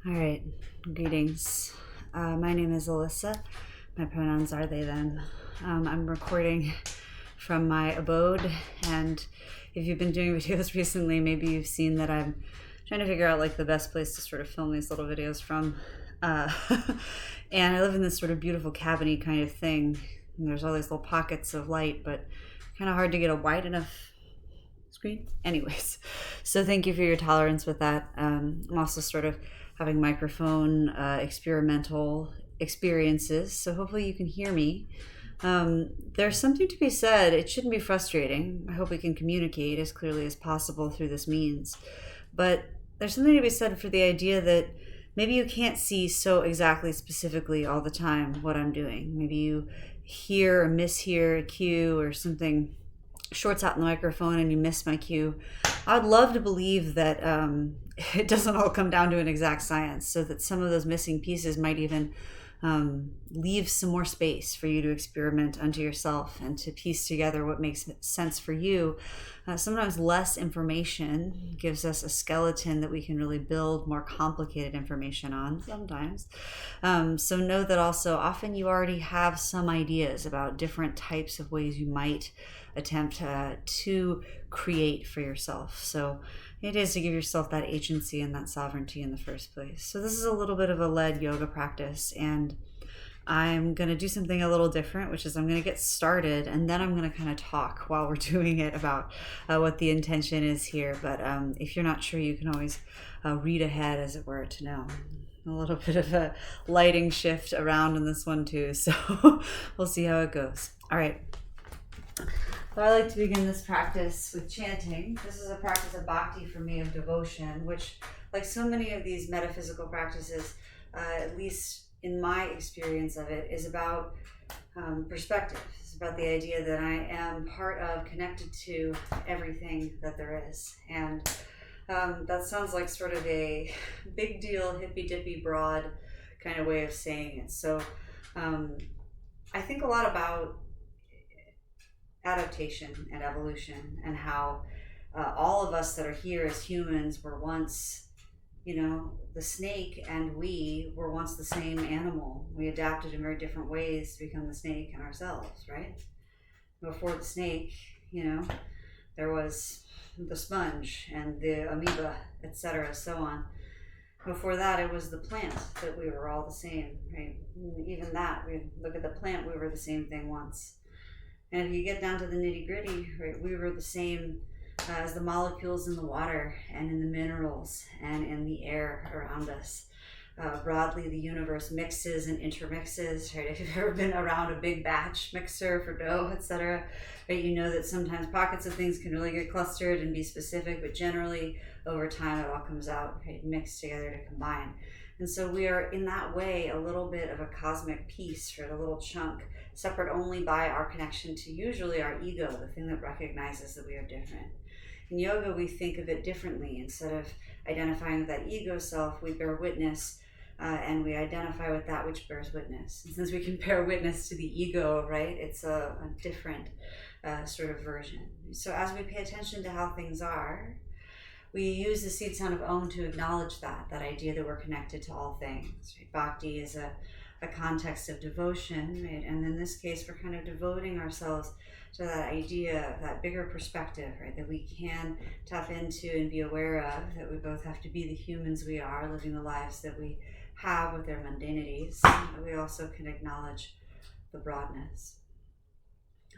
All right, greetings. My name is Alyssa. My pronouns are they, them. I'm recording from my abode, and if you've been doing videos recently, maybe you've seen that I'm trying to figure out like the best place to sort of film these little videos from. Uh, and I live in this sort of beautiful cabiny kind of thing. And there's all these little pockets of light, but kind of hard to get a wide enough screen. Anyways, so thank you for your tolerance with that. I'm also sort of having microphone experimental experiences, so hopefully you can hear me. There's something to be said. It shouldn't be frustrating. I hope we can communicate as clearly as possible through this means. But there's something to be said for the idea that maybe you can't see so exactly specifically all the time what I'm doing. Maybe you hear or mishear a cue or something shorts out in the microphone and you miss my cue. I'd love to believe that it doesn't all come down to an exact science, so that some of those missing pieces might even leave some more space for you to experiment unto yourself and to piece together what makes sense for you. Sometimes less information gives us a skeleton that we can really build more complicated information on sometimes. So know that also often you already have some ideas about different types of ways you might attempt to create for yourself. So it is to give yourself that agency and that sovereignty in the first place. So this is a little bit of a led yoga practice, and I'm going to do something a little different, which is I'm going to get started and then I'm going to kind of talk while we're doing it about what the intention is here. But if you're not sure, you can always read ahead, as it were, to know. A little bit of a lighting shift around in this one too, so we'll see how it goes. All right. So I like to begin this practice with chanting. This is a practice of bhakti for me, of devotion, which, like so many of these metaphysical practices, at least in my experience of it, is about perspective. It's about the idea that I am part of, connected to everything that there is. And that sounds like sort of a big deal, hippy-dippy, broad kind of way of saying it. So I think a lot about adaptation and evolution, and how all of us that are here as humans were once, the snake and we were once the same animal. We adapted in very different ways to become the snake and ourselves, right? Before the snake, there was the sponge and the amoeba, etc., so on. Before that, it was the plant that we were all the same, right? Even that, we look at the plant, we were the same thing once. And if you get down to the nitty gritty, right, we were the same as the molecules in the water and in the minerals and in the air around us. Broadly, the universe mixes and intermixes, right? If you've ever been around a big batch mixer for dough, etc., right, you know that sometimes pockets of things can really get clustered and be specific, but generally, over time, it all comes out, right, mixed together to combine. And so we are, in that way, a little bit of a cosmic piece, right, a little chunk, separate only by our connection to usually our ego, the thing that recognizes that we are different. In yoga, we think of it differently. Instead of identifying with that ego self, we bear witness, and we identify with that which bears witness. And since we can bear witness to the ego, right, it's a different sort of version. So as we pay attention to how things are, we use the seed sound of Om to acknowledge that idea that we're connected to all things. Right? Bhakti is a context of devotion, right? And in this case, we're kind of devoting ourselves to that idea, that bigger perspective, right? That we can tap into and be aware of, that we both have to be the humans we are, living the lives that we have with their mundanities. But we also can acknowledge the broadness.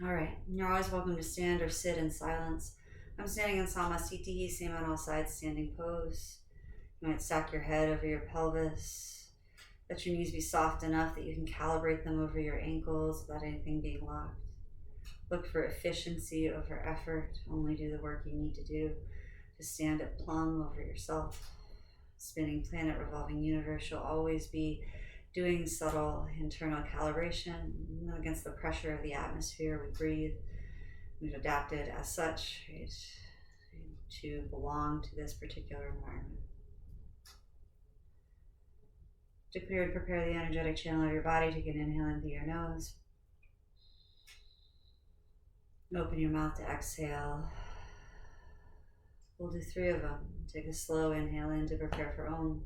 All right, you're always welcome to stand or sit in silence. I'm standing in Samasthiti, same on all sides, standing pose. You might stack your head over your pelvis. Let your knees be soft enough that you can calibrate them over your ankles without anything being locked. Look for efficiency over effort. Only do the work you need to do to stand at plumb over yourself. Spinning planet, revolving universe, you'll always be doing subtle internal calibration against the pressure of the atmosphere. We breathe. We've adapted as such, right, to belong to this particular environment. To clear and prepare the energetic channel of your body, take an inhale in through your nose. Open your mouth to exhale. We'll do 3 of them. Take a slow inhale in to prepare for Om.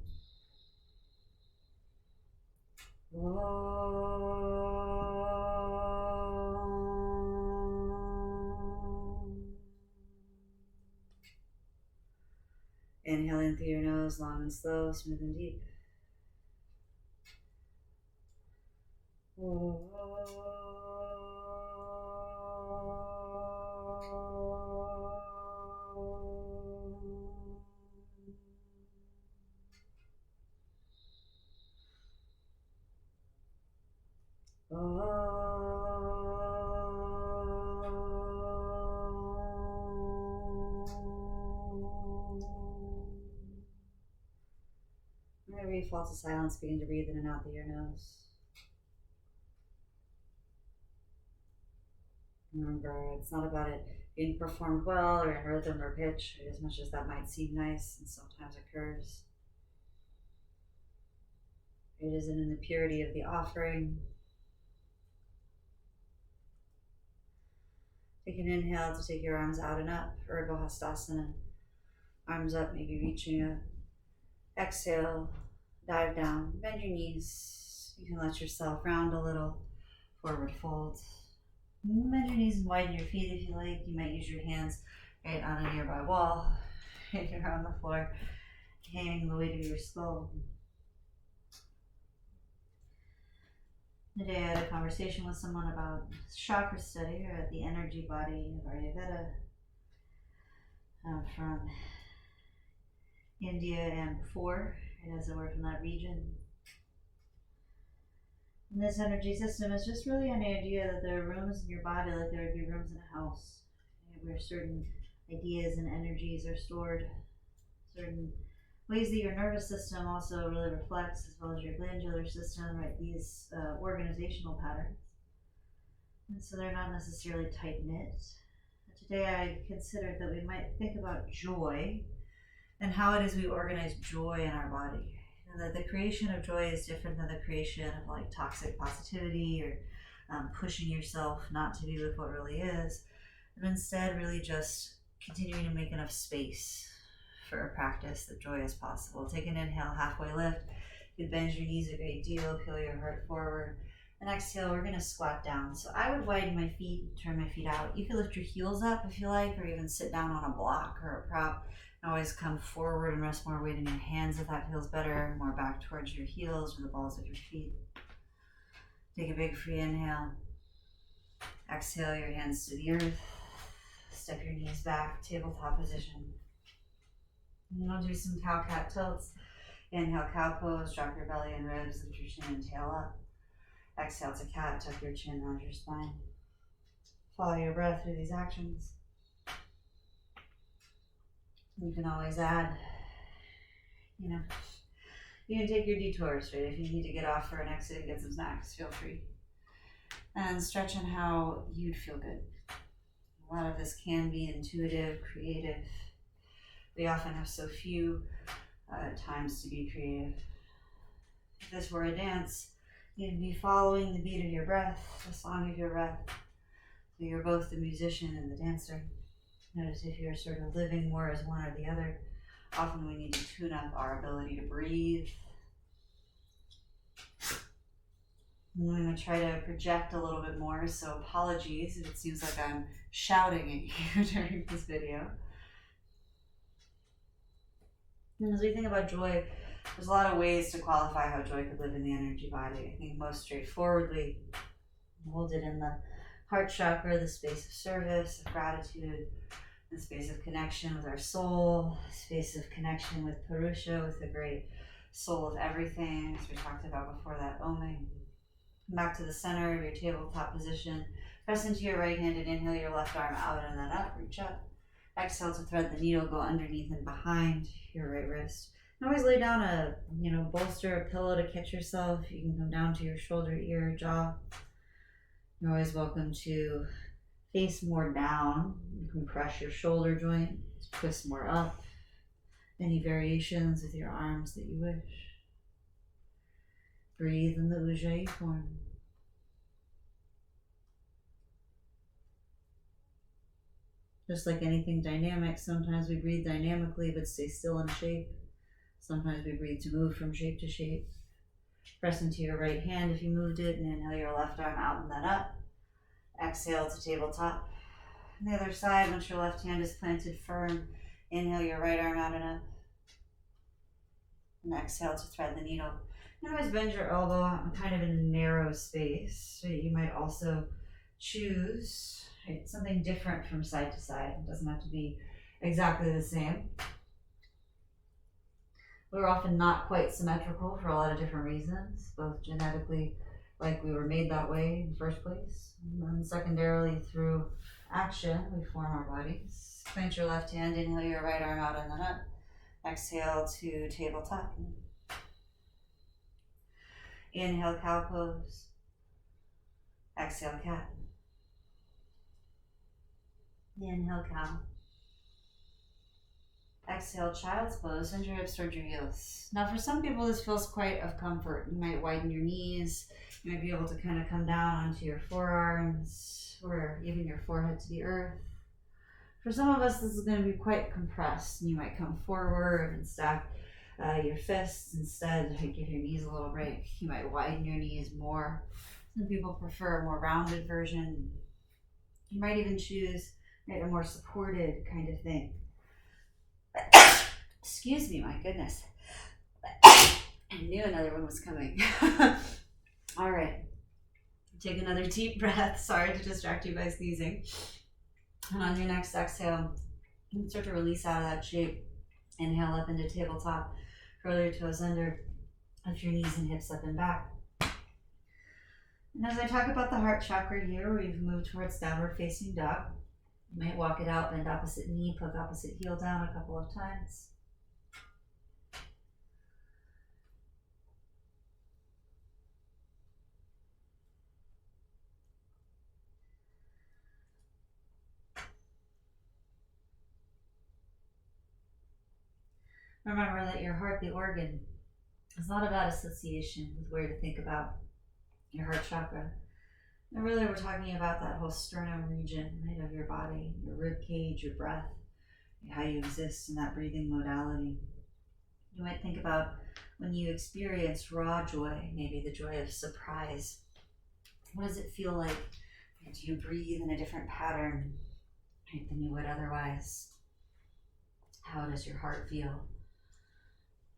Inhaling through your nose, long and slow, smooth and deep. Whenever you fall to silence, begin to breathe in and out through your nose. Remember, it's not about it being performed well or in rhythm or pitch, as much as that might seem nice and sometimes occurs. It isn't in the purity of the offering. Take an inhale to take your arms out and up, Urdhva Hastasana. Arms up, maybe reaching up. Exhale, dive down, bend your knees. You can let yourself round a little, forward fold. Bend your knees and widen your feet if you like. You might use your hands right on a nearby wall, if you're on the floor, hanging the weight of your skull. Today I had a conversation with someone about chakra study, or the energy body of Ayurveda, from India and before, as I work in that region. And this energy system is just really an idea that there are rooms in your body like there would be rooms in a house, where certain ideas and energies are stored, certain ways that your nervous system also really reflects, as well as your glandular system, right? These organizational patterns. And so they're not necessarily tight-knit. Today I considered that we might think about joy and how it is we organize joy in our body. And that the creation of joy is different than the creation of like toxic positivity or pushing yourself not to be with what really is, and instead really just continuing to make enough space for a practice that joy is possible. Take an inhale, halfway lift. You bend your knees a great deal, peel your heart forward. And exhale, we're gonna squat down. So I would widen my feet, turn my feet out. You can lift your heels up if you like, or even sit down on a block or a prop. And always come forward and rest more weight in your hands if that feels better, more back towards your heels or the balls of your feet. Take a big free inhale. Exhale, your hands to the earth. Step your knees back, tabletop position. And we'll do some cow-cat tilts. Inhale, cow pose, drop your belly and ribs, lift your chin and tail up. Exhale to cat, tuck your chin around your spine. Follow your breath through these actions. You can always add, you can take your detours, right? If you need to get off for an exit and get some snacks, feel free. And stretch in how you'd feel good. A lot of this can be intuitive, creative. We often have so few times to be creative. If this were a dance, you'd be following the beat of your breath, the song of your breath. So you're both the musician and the dancer. Notice if you're sort of living more as one or the other. Often we need to tune up our ability to breathe. I'm going to try to project a little bit more, so apologies if it seems like I'm shouting at you during this video. And as we think about joy, there's a lot of ways to qualify how joy could live in the energy body. I think most straightforwardly, hold it in the heart chakra, the space of service, of gratitude, the space of connection with our soul, space of connection with Purusha, with the great soul of everything, as we talked about before that oming. Come back to the center of your tabletop position. Press into your right hand and inhale your left arm out and then up, reach up. Exhale to thread the needle, go underneath and behind your right wrist. And always lay down a bolster, a pillow to catch yourself. You can come down to your shoulder, ear, jaw. You're always welcome to face more down. You can press your shoulder joint, twist more up. Any variations with your arms that you wish. Breathe in the ujjayi form. Just like anything dynamic, sometimes we breathe dynamically but stay still in shape. Sometimes we breathe to move from shape to shape. Press into your right hand if you moved it, and inhale your left arm out and then up. Exhale to tabletop. On the other side, once your left hand is planted firm, inhale your right arm out and up. And exhale to thread the needle. You can always bend your elbow out kind of in a narrow space. So you might also choose something different from side to side. It doesn't have to be exactly the same. We're often not quite symmetrical for a lot of different reasons, both genetically, like we were made that way in the first place, and then secondarily through action, we form our bodies. Plant your left hand, inhale your right arm out and then up. Exhale to tabletop. Inhale, cow pose. Exhale, cat. Inhale, cow. Exhale, child's pose. Send your hips towards your heels. Now, for some people, this feels quite of comfort. You might widen your knees. You might be able to kind of come down onto your forearms or even your forehead to the earth. For some of us, this is going to be quite compressed. You might come forward and stack your fists instead. Give your knees a little break. You might widen your knees more. Some people prefer a more rounded version. You might even choose a more supported kind of thing. Excuse me, my goodness. I knew another one was coming. All right. Take another deep breath. Sorry to distract you by sneezing. And on your next exhale, you start to release out of that shape. Inhale up into tabletop. Curl your toes under. Lift your knees and hips up and back. And as I talk about the heart chakra here, we've moved towards downward facing dog. You might walk it out, bend opposite knee, plug opposite heel down a couple of times. Remember that your heart, the organ, is not about association with where to think about your heart chakra. And really we're talking about that whole sternum region, right, of your body, your rib cage, your breath, how you exist in that breathing modality. You might think about when you experience raw joy, maybe the joy of surprise. What does it feel like? Do you breathe in a different pattern, right, than you would otherwise? How does your heart feel?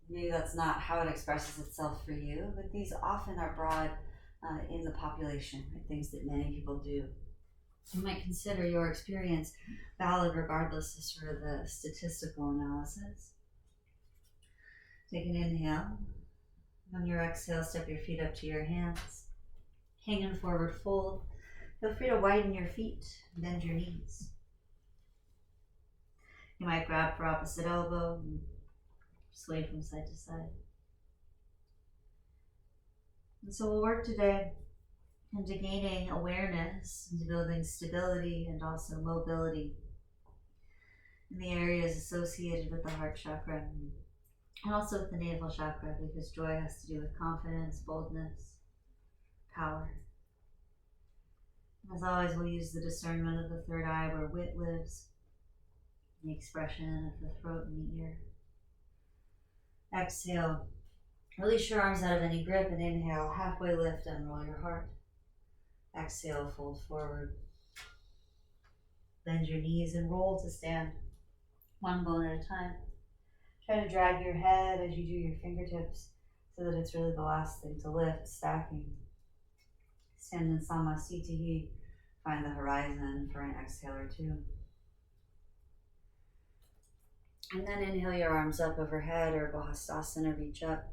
Maybe that's not how it expresses itself for you, but these often are broad in the population, right? Things that many people do. You might consider your experience valid regardless of sort of the statistical analysis. Take an inhale. On your exhale, step your feet up to your hands. Hang in forward fold. Feel free to widen your feet, bend your knees. You might grab for opposite elbow and sway from side to side. And so we'll work today into gaining awareness, into building stability and also mobility in the areas associated with the heart chakra and also with the navel chakra, because joy has to do with confidence, boldness, power. As always, we'll use the discernment of the third eye where wit lives, the expression of the throat and the ear. Exhale. Release your arms out of any grip and inhale, halfway lift, unroll your heart. Exhale, fold forward. Bend your knees and roll to stand, one bone at a time. Try to drag your head as you do your fingertips so that it's really the last thing to lift, stacking. Stand in Samasthiti. Find the horizon for an exhale or two. And then inhale your arms up overhead or Bahastasana, reach up.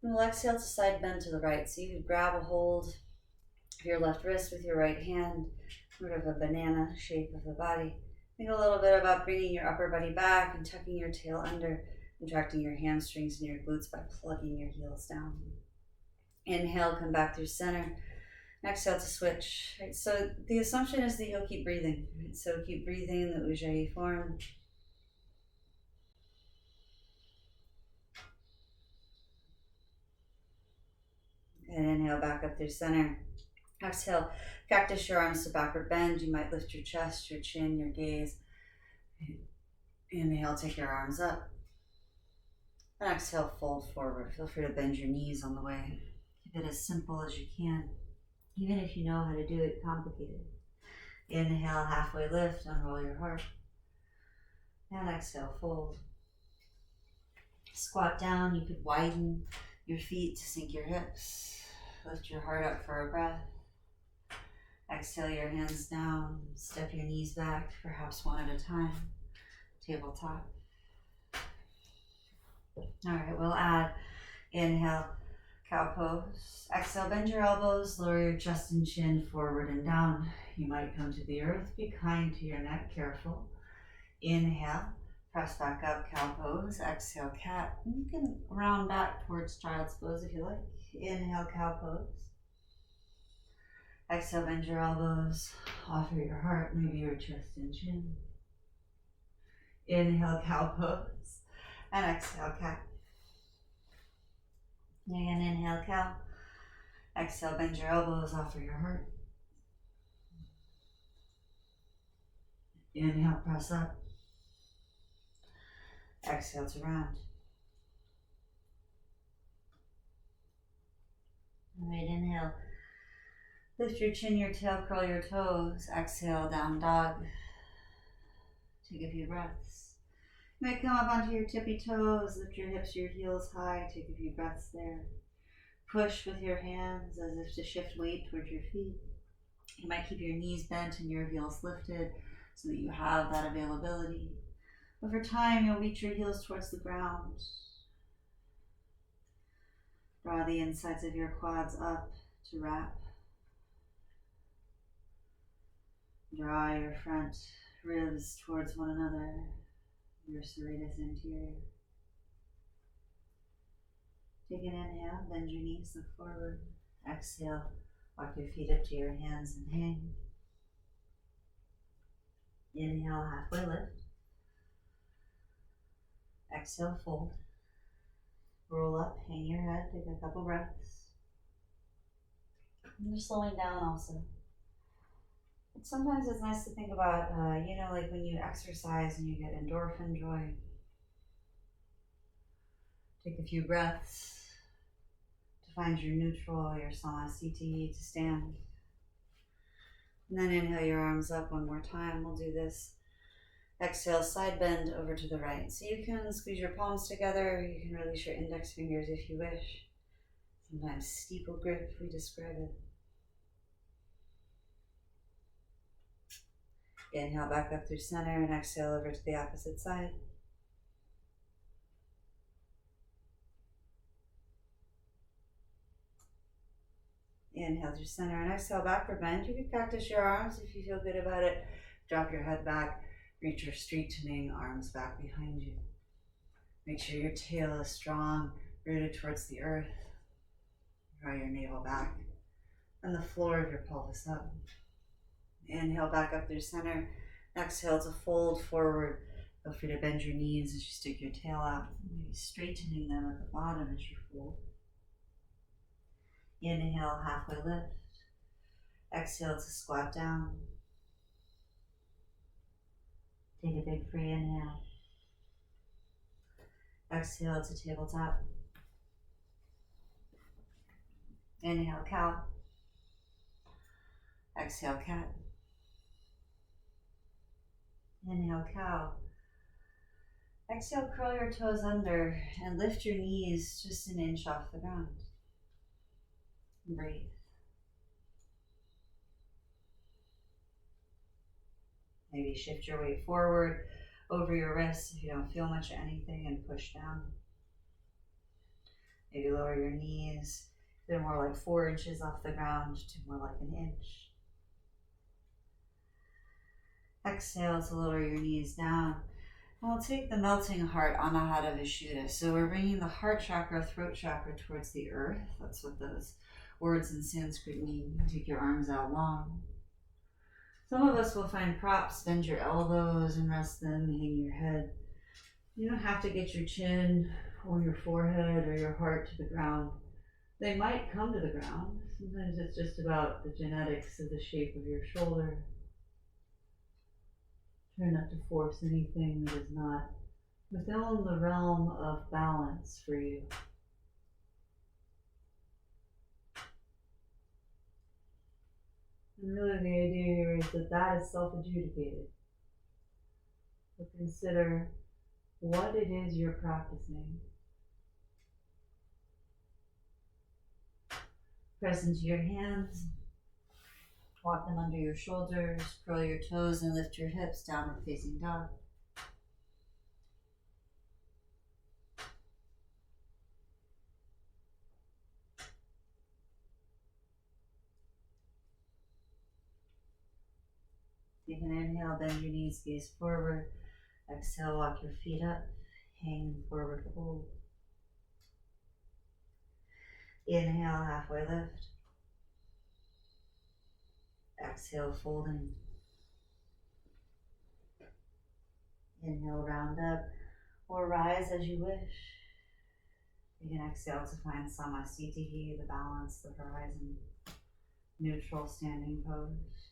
And we'll exhale to side bend to the right. So you could grab a hold of your left wrist with your right hand, sort of a banana shape of the body. Think a little bit about bringing your upper body back and tucking your tail under, contracting your hamstrings and your glutes by plugging your heels down. Inhale, come back through center. Exhale to switch. Right, so the assumption is that you'll keep breathing. Right? So keep breathing in the ujjayi form. And inhale back up through center. Exhale, cactus your arms to backward bend. You might lift your chest, your chin, your gaze. Inhale, take your arms up. And exhale, fold forward. Feel free to bend your knees on the way. Keep it as simple as you can, even if you know how to do it complicated. Inhale, halfway lift, unroll your heart. And exhale, fold. Squat down. You could widen your feet to sink your hips. Lift your heart up for a breath. Exhale your hands down. Step your knees back, perhaps one at a time. Tabletop. All right, we'll add, inhale, cow pose. Exhale, bend your elbows, lower your chest and chin forward and down. You might come to the earth. Be kind to your neck, careful. Inhale, press back up, cow pose. Exhale, cat. You can round back towards child's pose if you like. Inhale, cow pose. Exhale, bend your elbows, offer your heart, maybe your chest and chin. Inhale, cow pose. And exhale, cat. Again, inhale, cow. Exhale, bend your elbows, offer your heart. Inhale, press up. Exhale to round. All right, inhale. Lift your chin, your tail, curl your toes. Exhale, down dog. Take a few breaths. You might come up onto your tippy toes, lift your hips, your heels high. Take a few breaths there. Push with your hands as if to shift weight towards your feet. You might keep your knees bent and your heels lifted so that you have that availability. Over time, you'll reach your heels towards the ground. Draw the insides of your quads up to wrap. Draw your front ribs towards one another, your serratus anterior. Take an inhale, bend your knees, look forward. Exhale, walk your feet up to your hands and hang. Inhale, halfway lift. Exhale, fold. Roll up, hang your head, take a couple breaths. And you're slowing down also. But sometimes it's nice to think about, like when you exercise and you get endorphin joy. Take a few breaths to find your neutral, your samasthiti, to stand. And then inhale your arms up one more time. We'll do this. Exhale, side bend over to the right. So you can squeeze your palms together. You can release your index fingers if you wish. Sometimes steeple grip, we describe it. Inhale back up through center and exhale over to the opposite side. Inhale through center and exhale backward bend. You can practice your arms if you feel good about it. Drop your head back, reach your straightening arms back behind you. Make sure your tail is strong, rooted towards the earth. Draw your navel back and the floor of your pelvis up. Inhale back up through center. Exhale to fold forward. Feel free to bend your knees as you stick your tail out. Maybe straightening them at the bottom as you fold. Inhale, halfway lift. Exhale to squat down. Take a big free inhale. Exhale to tabletop. Inhale, cow. Exhale, cat. Inhale, cow. Exhale, curl your toes under and lift your knees just an inch off the ground. Breathe. Maybe shift your weight forward over your wrists if you don't feel much of anything and push down. Maybe lower your knees. They're more like 4 inches off the ground to more like an inch. Exhale to lower your knees down. And we'll take the melting heart, Anahata Vishuddha. So we're bringing the heart chakra, throat chakra towards the earth. That's what those words in Sanskrit mean. Take your arms out long. Some of us will find props, bend your elbows and rest them, hang your head. You don't have to get your chin or your forehead or your heart to the ground. They might come to the ground. Sometimes it's just about the genetics of the shape of your shoulder. Try not to force anything that is not within the realm of balance for you. And really the idea here is that that is self-adjudicated. So consider what it is you're practicing. Press into your hands, walk them under your shoulders, curl your toes and lift your hips, downward facing dog. Take an inhale, bend your knees, gaze forward. Exhale, walk your feet up, hang forward fold. Inhale, halfway lift. Exhale, folding. Inhale, round up, or rise as you wish. You can exhale to find samasthiti, the balance, the horizon, neutral standing pose.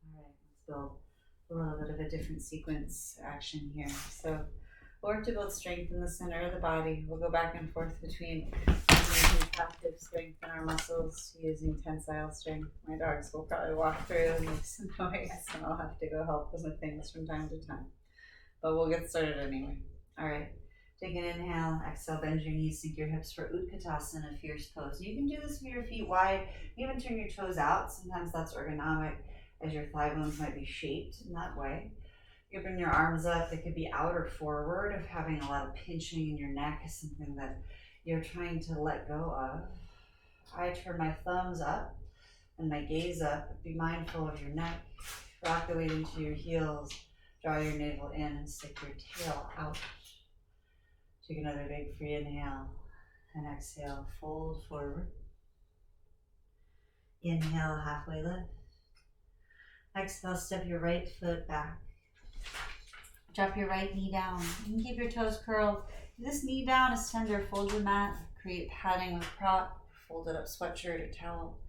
All right, let's build a little bit of a different sequence action here. So we'll work to build strength in the center of the body. We'll go back and forth between using active strength in our muscles to using tensile strength. My dogs will probably walk through and make some noise, and I'll have to go help them with things from time to time. But we'll get started anyway. All right. Take an inhale, exhale, bend your knees, sink your hips for Utkatasana, fierce pose. You can do this with your feet wide, even turn your toes out. Sometimes that's ergonomic, as your thigh bones might be shaped in that way. You can bring your arms up. They could be out or forward. If having a lot of pinching in your neck is something that you're trying to let go of. I turn my thumbs up and my gaze up. Be mindful of your neck. Rock the weight into your heels. Draw your navel in and stick your tail out. Take another big free inhale and exhale, fold forward. Inhale, halfway lift. Exhale, step your right foot back. Drop your right knee down. You can keep your toes curled. If this knee down is tender, fold your mat. Create padding with prop, folded up sweatshirt or towel.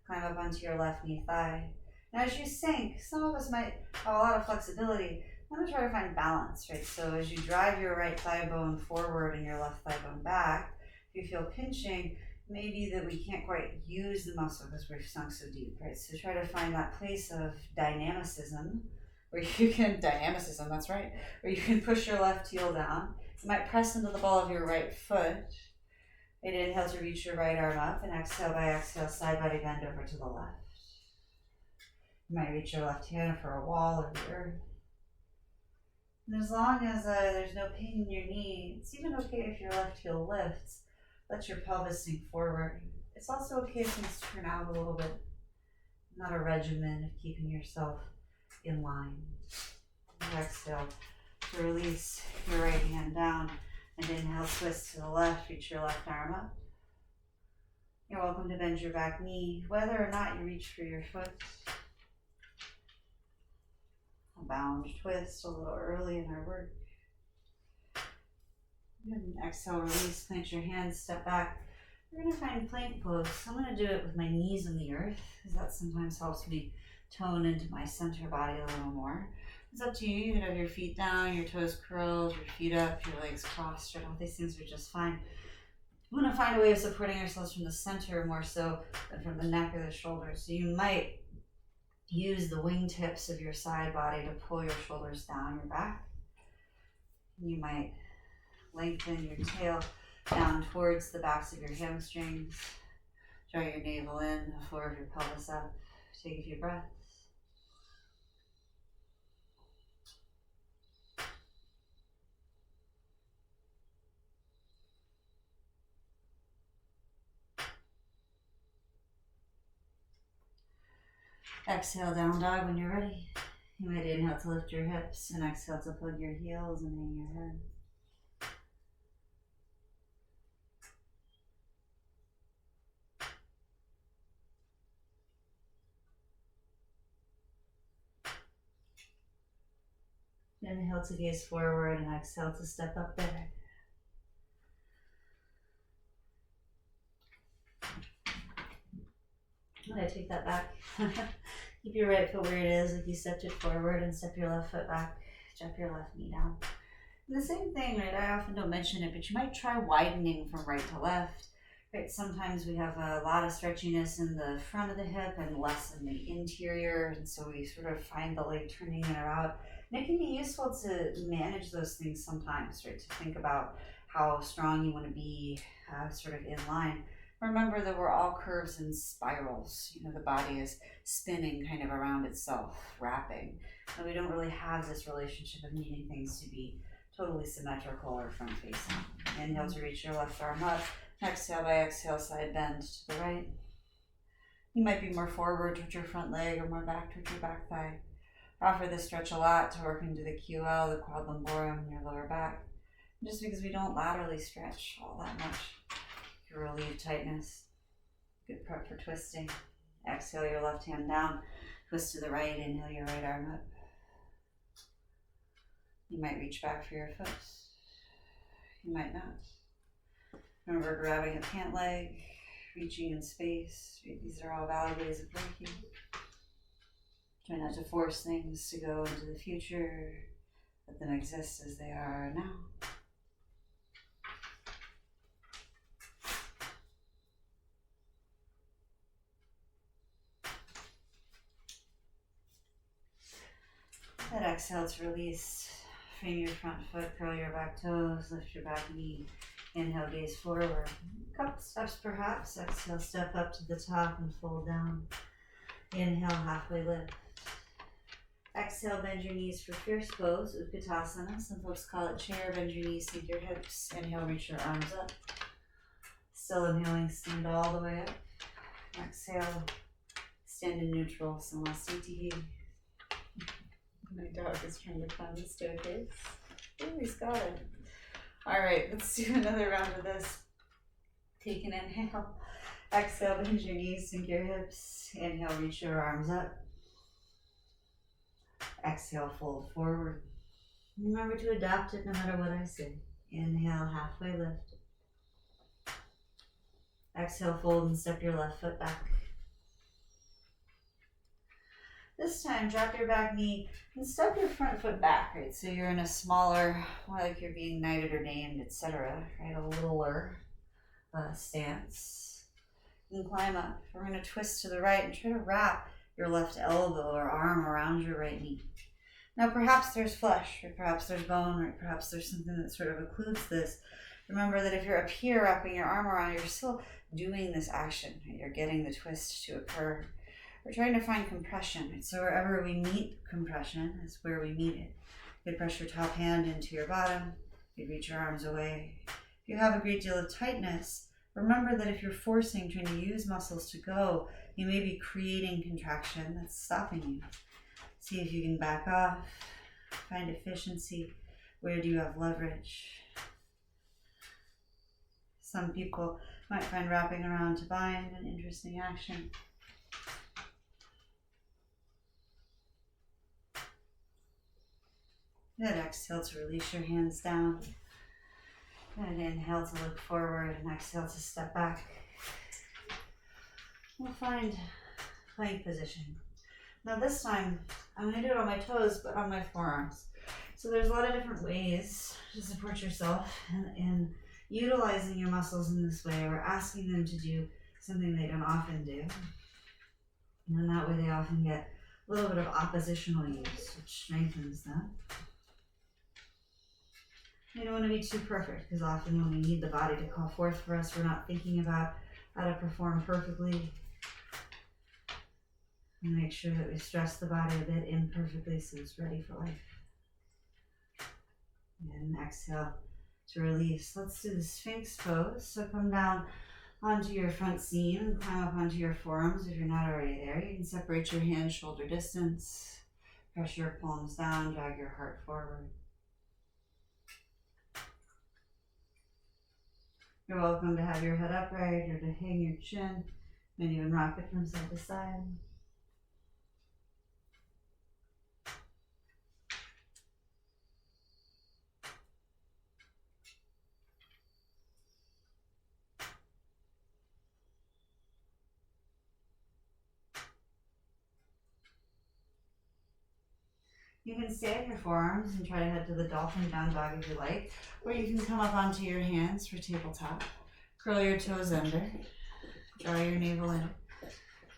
Climb up onto your left knee thigh. Now as you sink, some of us might have a lot of flexibility. I'm going to try to find balance, right? So as you drive your right thigh bone forward and your left thigh bone back, if you feel pinching, maybe that we can't quite use the muscle because we've sunk so deep, right? So try to find that place of dynamicism where you can, dynamicism, that's right, where you can push your left heel down. You might press into the ball of your right foot. And inhale to reach your right arm up, and exhale by exhale, side body bend over to the left. You might reach your left hand for a wall or the earth. And as long as there's no pain in your knee, it's even okay if your left heel lifts. Let your pelvis sink forward. It's also okay if things turn out a little bit. Not a regimen of keeping yourself in line. And exhale to release your right hand down, and inhale, twist to the left, reach your left arm up. You're welcome to bend your back knee, whether or not you reach for your foot. A bound twist a little early in our work. And exhale, release, plant your hands, step back. We're going to find plank pose. I'm going to do it with my knees in the earth, because that sometimes helps me tone into my center body a little more. It's up to you. You can have your feet down, your toes curled, your feet up, your legs crossed. All these things are just fine. We want to find a way of supporting ourselves from the center more so than from the neck or the shoulders. So you might use the wingtips of your side body to pull your shoulders down your back. You might lengthen your tail down towards the backs of your hamstrings. Draw your navel in, the floor of your pelvis up. Take a few breaths. Exhale, down dog when you're ready. You might inhale to lift your hips and exhale to plug your heels and hang your head. Inhale to gaze forward and exhale to step up there. I take that back. Keep your right foot where it is, like you stepped it forward, and step your left foot back. Drop your left knee down. And the same thing, right? I often don't mention it, but you might try widening from right to left. Right, sometimes we have a lot of stretchiness in the front of the hip and less in the interior, and so we sort of find the leg turning in or out. And it can be useful to manage those things sometimes, right? To think about how strong you want to be, sort of in line. Remember that we're all curves and spirals. You know, the body is spinning kind of around itself, wrapping. And we don't really have this relationship of needing things to be totally symmetrical or front facing. Inhale to reach your left arm up. Exhale by exhale, side bend to the right. You might be more forward towards your front leg or more back towards your back thigh. Offer this stretch a lot to work into the QL, the quad lumborum, and your lower back. Just because we don't laterally stretch all that much. You relieve tightness. Good prep for twisting. Exhale your left hand down. Twist to the right. Inhale your right arm up. You might reach back for your foot. You might not. Remember grabbing a pant leg, reaching in space. These are all valid ways of working. Try not to force things to go into the future. Let them exist as they are now. That exhale to release. Frame your front foot, curl your back toes, lift your back knee. Inhale, gaze forward. Couple steps perhaps. Exhale, step up to the top and fold down. Inhale, halfway lift. Exhale, bend your knees for fierce pose, Utkatasana. Some folks call it chair. Bend your knees, sink your hips. Inhale, reach your arms up. Still inhaling, stand all the way up. Exhale, stand in neutral, Samasthiti. My dog is trying to climb the staircase. Oh, he's got it. All right, let's do another round of this. Take an inhale. Exhale, bend your knees, sink your hips. Inhale, reach your arms up. Exhale, fold forward. Remember to adapt it no matter what I say. Inhale, halfway lift. Exhale, fold and step your left foot back. This time, drop your back knee and step your front foot back, right? So you're in a smaller, more like you're being knighted or named, etc., right? A littler stance. And climb up. We're going to twist to the right and try to wrap your left elbow or arm around your right knee. Now, perhaps there's flesh, or perhaps there's bone, or perhaps there's something that sort of occludes this. Remember that if you're up here wrapping your arm around, you're still doing this action, right? You're getting the twist to occur. We're trying to find compression, right? So wherever we meet compression is where we meet it. You press your top hand into your bottom. You reach your arms away. If you have a great deal of tightness, remember that if you're forcing, trying to use muscles to go, you may be creating contraction that's stopping you. See if you can back off, find efficiency. Where do you have leverage? Some people might find wrapping around to bind an interesting action. Good. Exhale to release your hands down. Good. Inhale to look forward and exhale to step back. We'll find plank position. Now this time, I'm going to do it on my toes, but on my forearms. So there's a lot of different ways to support yourself in utilizing your muscles in this way, or asking them to do something they don't often do. And then that way they often get a little bit of oppositional use, which strengthens them. You don't want to be too perfect, because often when we need the body to call forth for us, we're not thinking about how to perform perfectly. And make sure that we stress the body a bit imperfectly so it's ready for life. And exhale to release. Let's do the Sphinx pose. So come down onto your front seam and climb up onto your forearms if you're not already there. You can separate your hands shoulder distance. Press your palms down, drag your heart forward. You're welcome to have your head upright or to hang your chin and even rock it from side to side. You can stay on your forearms and try to head to the dolphin down dog if you like, or you can come up onto your hands for tabletop. Curl your toes under, draw your navel in.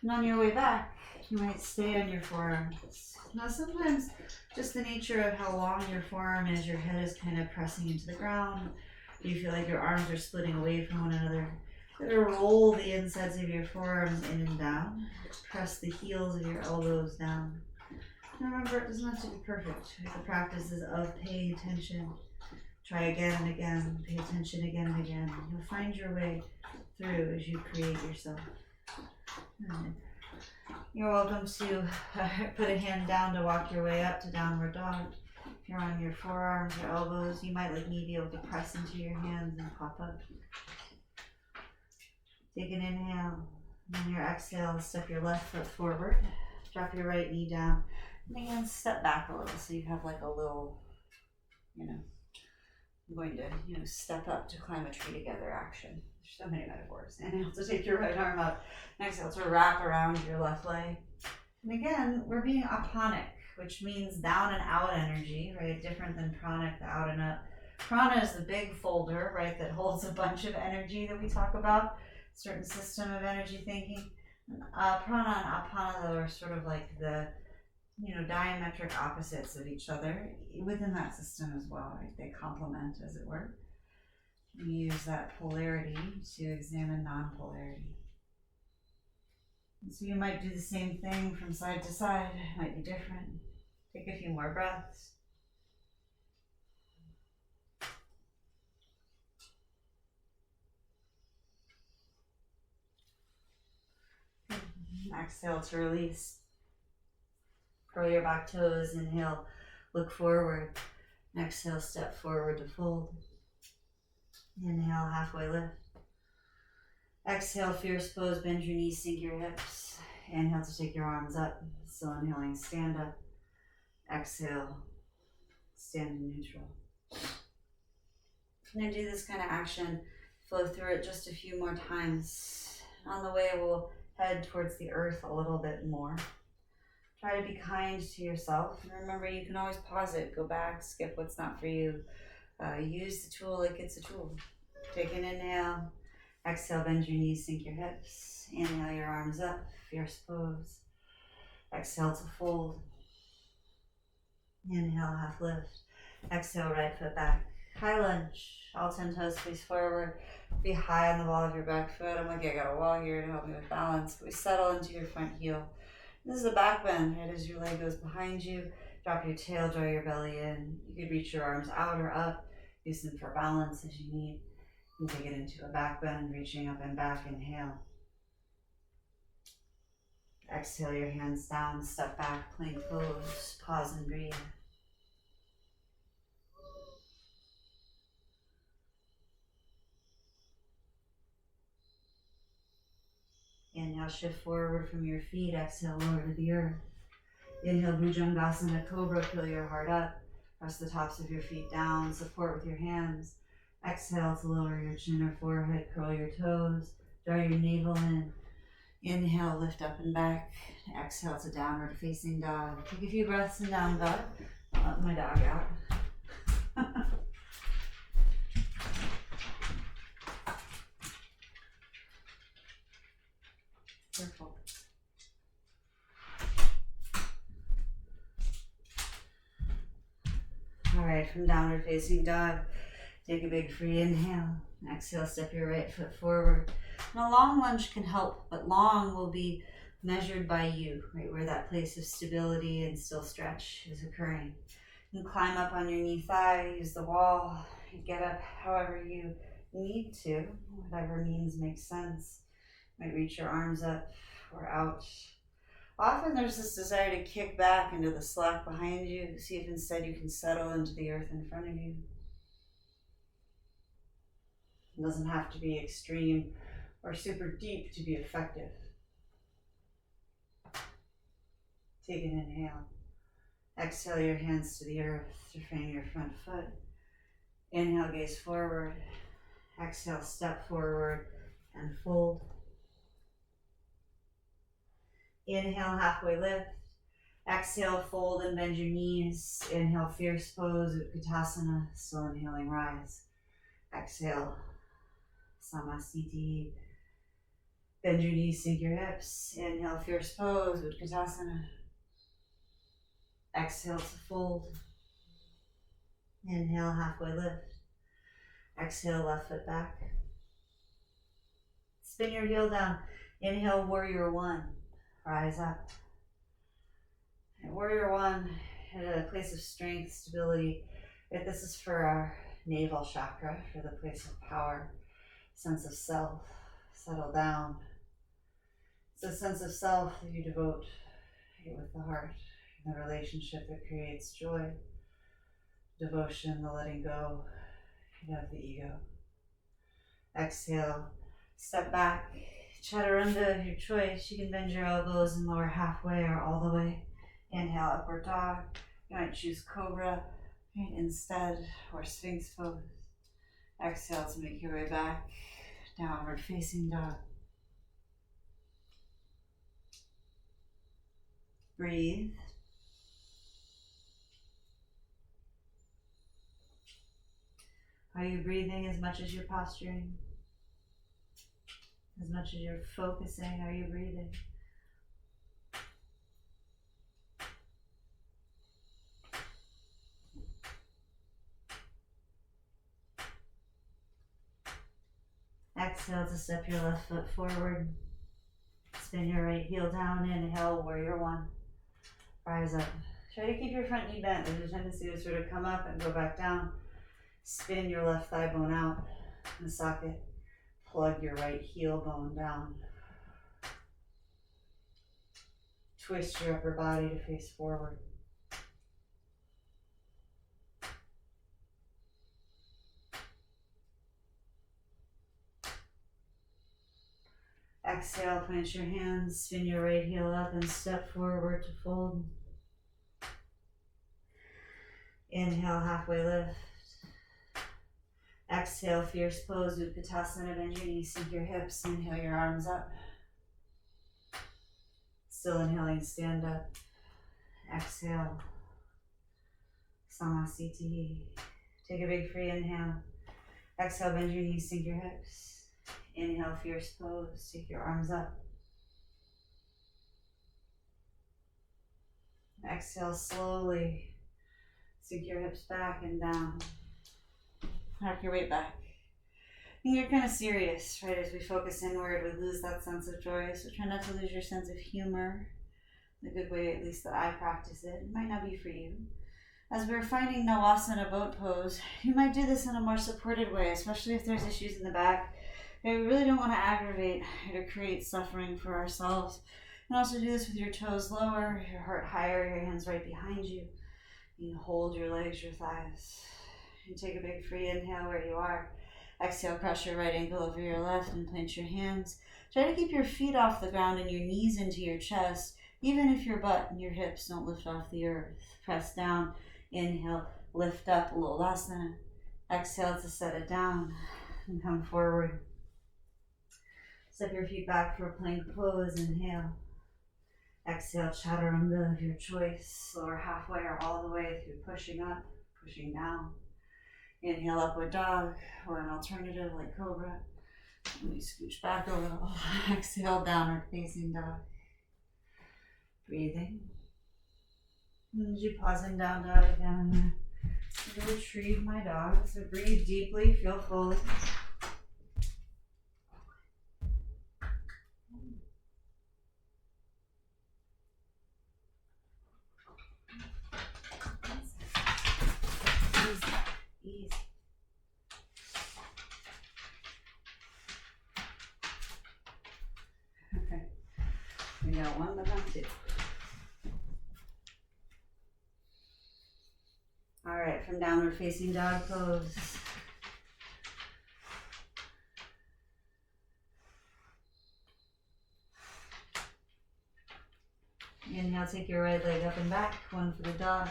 And on your way back, you might stay on your forearms. Now sometimes just the nature of how long your forearm is, your head is kind of pressing into the ground. You feel like your arms are splitting away from one another. You're going to roll the insides of your forearms in and down. Press the heels of your elbows down. And remember, it doesn't have to be perfect. The practice is of paying attention. Try again and again. Pay attention again and again. You'll find your way through as you create yourself. You're welcome to put a hand down to walk your way up to downward dog. If you're on your forearms or elbows, you might like me be able to press into your hands and pop up. Take an inhale, and on your exhale, step your left foot forward. Drop your right knee down, and again, step back a little so you have like a little, I'm going to, step up to climb a tree together action. There's so many metaphors. Inhale to take your right arm up. Exhale to wrap around your left leg. And again, we're being aponic, which means down and out energy, right? Different than pranic, the out and up. Prana is the big folder, right, that holds a bunch of energy that we talk about, certain system of energy thinking. Prana and apana, though, are sort of like the diametric opposites of each other within that system as well, right? They complement, as it were. We use that polarity to examine non-polarity. And so you might do the same thing from side to side. It might be different. Take a few more breaths. Exhale to release. Curl your back toes. Inhale, look forward. Exhale, step forward to fold. Inhale, halfway lift. Exhale, fierce pose, bend your knees, sink your hips. Inhale to take your arms up. Still inhaling, stand up. Exhale, stand in neutral. I'm going to do this kind of action, flow through it just a few more times. On the way, we'll head towards the earth a little bit more. Try to be kind to yourself. And remember, you can always pause it, go back, skip what's not for you. Use the tool like it's a tool. Take an inhale. Exhale, bend your knees, sink your hips. Inhale your arms up, fierce pose. Exhale to fold. Inhale, half lift. Exhale, right foot back. High lunge. All 10 toes face forward. Be high on the ball of your back foot. I'm like, I got a wall here to help me with balance. We settle into your front heel. This is a back bend, right? As your leg goes behind you, drop your tail, draw your belly in. You could reach your arms out or up. Use them for balance as you need. And take it into a back bend, reaching up and back. Inhale. Exhale your hands down, step back, plank pose. Pause and breathe. Inhale, shift forward from your feet. Exhale, lower to the earth. Inhale, Bhujangasana Cobra, fill your heart up. Press the tops of your feet down, support with your hands. Exhale to lower your chin or forehead, curl your toes, draw your navel in. Inhale, lift up and back. Exhale to downward facing dog. Take a few breaths in down dog. I'll let my dog out. Careful. All right, from downward facing dog, take a big free inhale. Exhale, step your right foot forward. And a long lunge can help, but long will be measured by you, right, where that place of stability and still stretch is occurring. And climb up on your knee thigh, use the wall, get up however you need to, whatever means makes sense. You might reach your arms up or out. Often there's this desire to kick back into the slack behind you. See if instead you can settle into the earth in front of you. It doesn't have to be extreme or super deep to be effective. Take an inhale. Exhale your hands to the earth to frame your front foot. Inhale, gaze forward. Exhale, step forward and fold. Inhale, halfway lift. Exhale, fold and bend your knees. Inhale, fierce pose, Utkatasana. Still inhaling, rise. Exhale, Samasthiti. Bend your knees, sink your hips. Inhale, fierce pose, Utkatasana. Exhale to fold. Inhale, halfway lift. Exhale, left foot back. Spin your heel down. Inhale, warrior one. Rise up. And warrior one, at a place of strength, stability. This is for our navel chakra, for the place of power, sense of self. Settle down. It's a sense of self that you devote with the heart, the relationship that creates joy, devotion, the letting go of the ego. Exhale, step back, chaturanga of your choice. You can bend your elbows and lower halfway or all the way. Inhale, upward dog. You might choose cobra instead, or sphinx pose. Exhale to make your way back, downward facing dog. Breathe. Are you breathing as much as you're posturing? As much as you're focusing, are you breathing? Exhale to step your left foot forward. Spin your right heel down. Inhale, warrior one. Rise up. Try to keep your front knee bent. There's a tendency to sort of come up and go back down. Spin your left thigh bone out in the socket. Plug your right heel bone down. Twist your upper body to face forward. Exhale, plant your hands, spin your right heel up and step forward to fold. Inhale, halfway lift. Exhale, fierce pose, Utkatasana, bend your knees, sink your hips, inhale your arms up. Still inhaling, stand up. Exhale, Samasthiti. Take a big free inhale. Exhale, bend your knees, sink your hips. Inhale, fierce pose, take your arms up. Exhale, slowly sink your hips back and down. Arc your weight back. And you're kind of serious, right? As we focus inward, we lose that sense of joy. So try not to lose your sense of humor. The good way, at least that I practice it. It might not be for you. As we're finding Navasana boat pose, you might do this in a more supported way, especially if there's issues in the back. Okay, we really don't want to aggravate or to create suffering for ourselves. You can also do this with your toes lower, your heart higher, your hands right behind you. You can hold your legs, your thighs. And take a big free inhale where you are. Exhale, cross your right ankle over your left and plant your hands. Try to keep your feet off the ground and your knees into your chest, even if your butt and your hips don't lift off the earth. Press down, inhale, lift up, Lolasana. Exhale to set it down and come forward. Step your feet back for plank pose, inhale. Exhale, chaturanga of your choice, lower halfway or all the way through pushing up, pushing down. Inhale, upward dog, or an alternative like cobra. Let me scooch back a little. Exhale, downward facing dog. Breathing. And you pausing down dog down there. Retrieve my dog. So breathe deeply, feel fully. Easy. Okay. We got one, but not two. All right, from downward facing dog pose. Inhale, take your right leg up and back, one for the dog.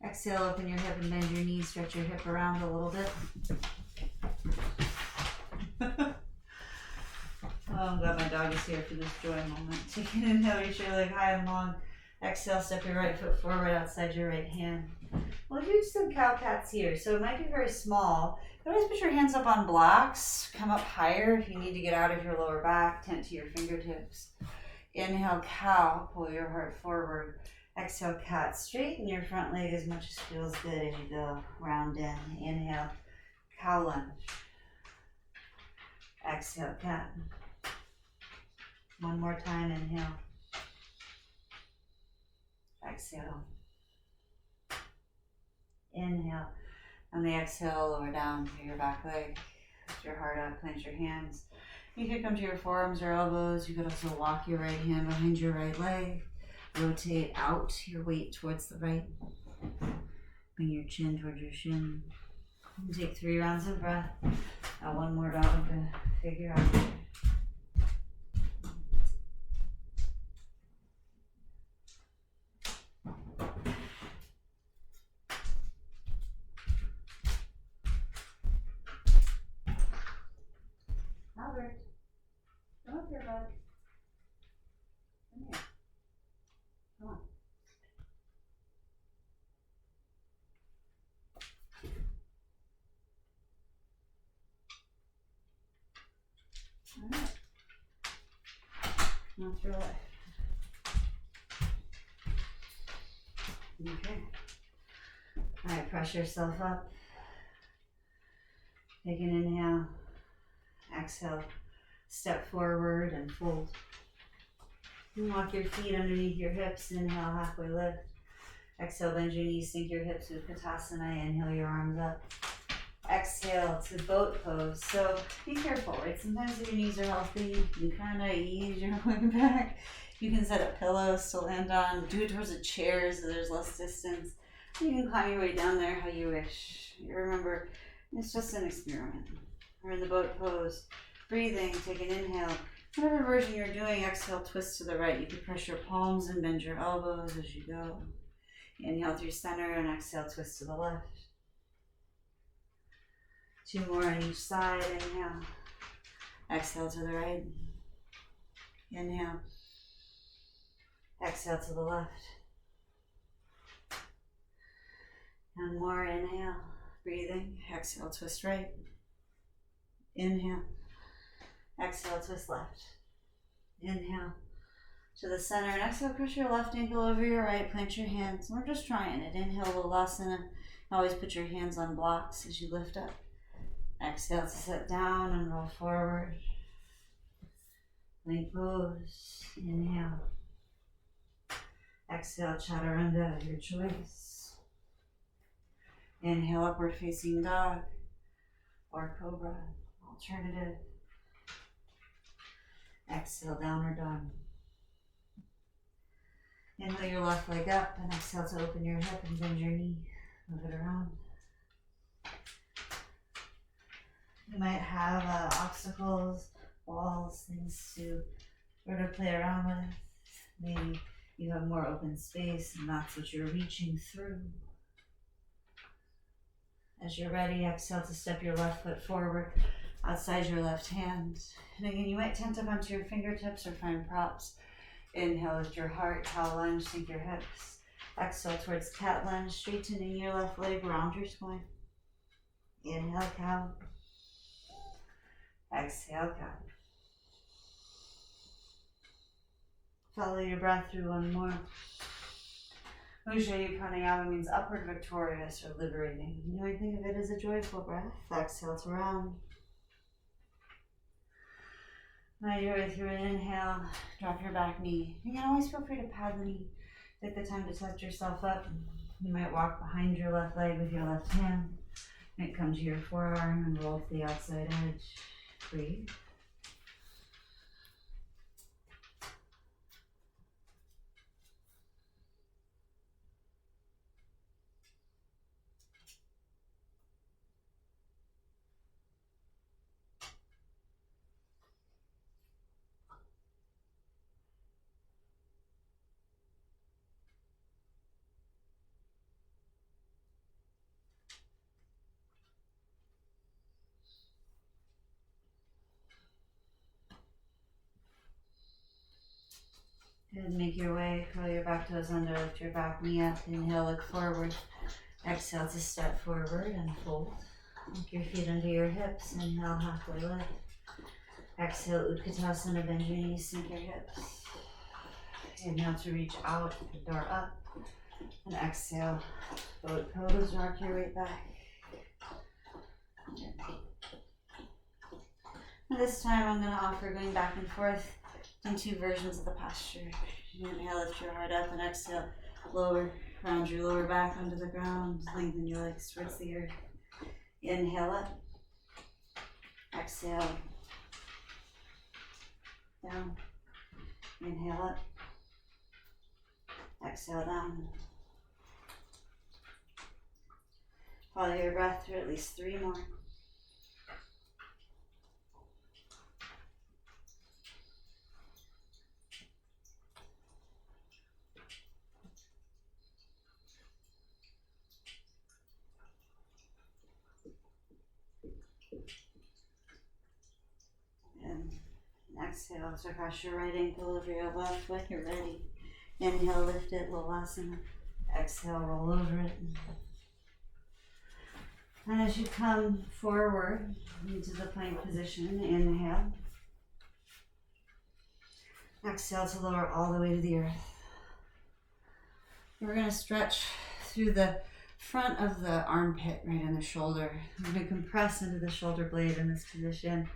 Exhale, open your hip and bend your knees, stretch your hip around a little bit. Oh, I'm glad my dog is here for this joy moment. Take an inhale, reach your leg high and long. Exhale, step your right foot forward outside your right hand. We'll do some cow cats here. So it might be very small, but always put your hands up on blocks. Come up higher if you need to get out of your lower back. Tent to your fingertips. Inhale, cow. Pull your heart forward. Exhale, cat. Straighten your front leg as much as feels good as you go. Round in. Inhale, cow lunge. Exhale, cat. One more time. Inhale. Exhale. Inhale. On the exhale, lower down to your back leg. Lift your heart up, plant your hands. You could come to your forearms or elbows. You could also walk your right hand behind your right leg. Rotate out your weight towards the right. Bring your chin towards your shin. And take 3 rounds of breath. One more dog to figure out. Albert, come up here, bud. Come here. Come on. All right. Now through it. Okay. All right, press yourself up. Take an inhale. Exhale. Step forward and fold. And walk your feet underneath your hips. Inhale, halfway lift. Exhale, bend your knees, sink your hips with Utkatasana. Inhale, your arms up. Exhale to boat pose. So be careful, right? Sometimes if your knees are healthy, you kind of ease your way back. You can set up pillows to land on. Do it towards a chair so there's less distance. You can climb your way down there how you wish. Remember, it's just an experiment. We're in the boat pose. Breathing, take an inhale. Whatever version you're doing, exhale, twist to the right. You can press your palms and bend your elbows as you go. Inhale through center and exhale, twist to the left. 2 more on each side. Inhale. Exhale to the right. Inhale. Exhale to the left. And more. Inhale. Breathing. Exhale, twist right. Inhale. Exhale, twist left. Inhale to the center and exhale, push your left ankle over your right, plant your hands. We're just trying it. Inhale, Vinyasa. Always put your hands on blocks as you lift up. Exhale to sit down and roll forward. Plank pose. Inhale. Exhale, chaturanga, your choice. Inhale, upward facing dog or cobra, alternative. Exhale, downward dog. Inhale your left leg up and exhale to open your hip and bend your knee. Move it around. You might have obstacles, walls, things to sort of play around with. Maybe you have more open space and that's what you're reaching through. As you're ready, exhale to step your left foot forward outside your left hand. And again, you might tent up onto your fingertips or find props. Inhale with your heart, cow lunge, sink your hips. Exhale towards cat lunge, straightening your left leg, round your spine. Inhale, cow. Exhale, cat. Follow your breath through one more. Ujjayi pranayama means upward victorious or liberating. You might think of it as a joyful breath. Exhale to round. Now your way through an inhale, drop your back knee. You can always feel free to pad the knee. Take the time to set yourself up. You might walk behind your left leg with your left hand. You might come to your forearm and roll to the outside edge. Breathe. Good, make your way, curl your back toes under, lift your back knee up, inhale, look forward. Exhale to step forward and fold. Look your feet under your hips, inhale, halfway lift. Exhale, Utkatasana, bend your knees, sink your hips. Inhale to reach out, door up. And exhale, boat pose, rock your weight back. And this time I'm going to offer going back and forth in two versions of the posture. Inhale, lift your heart up, and exhale, lower, round your lower back onto the ground, lengthen your legs towards the earth. Inhale up, exhale, down, inhale up, exhale down. Follow your breath for at least 3 more. And exhale, so cross your right ankle over your left when you're ready. Inhale, lift it, Lolasana. Exhale, roll over it. And as you come forward into the plank position, inhale. Exhale to lower all the way to the earth. We're going to stretch through the front of the armpit, right in the shoulder. We're going to compress into the shoulder blade in this position.